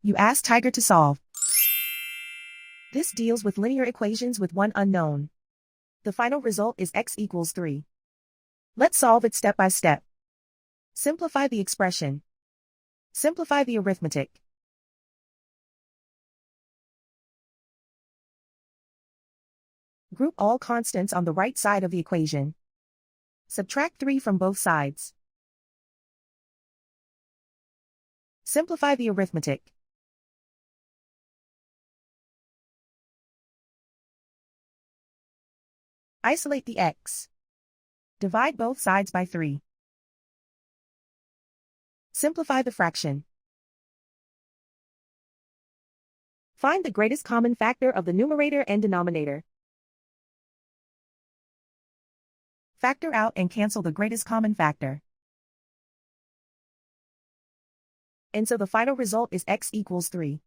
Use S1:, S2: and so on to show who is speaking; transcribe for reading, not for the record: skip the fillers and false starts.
S1: You ask Tiger to solve. This deals with linear equations with one unknown. The final result is x equals 3. Let's solve it step by step. Simplify the expression. Simplify the arithmetic. Group all constants on the right side of the equation. Subtract 3 from both sides. Simplify the arithmetic. Isolate the x. Divide both sides by 3. Simplify the fraction. Find the greatest common factor of the numerator and denominator. Factor out and cancel the greatest common factor. And so the final result is x equals 3.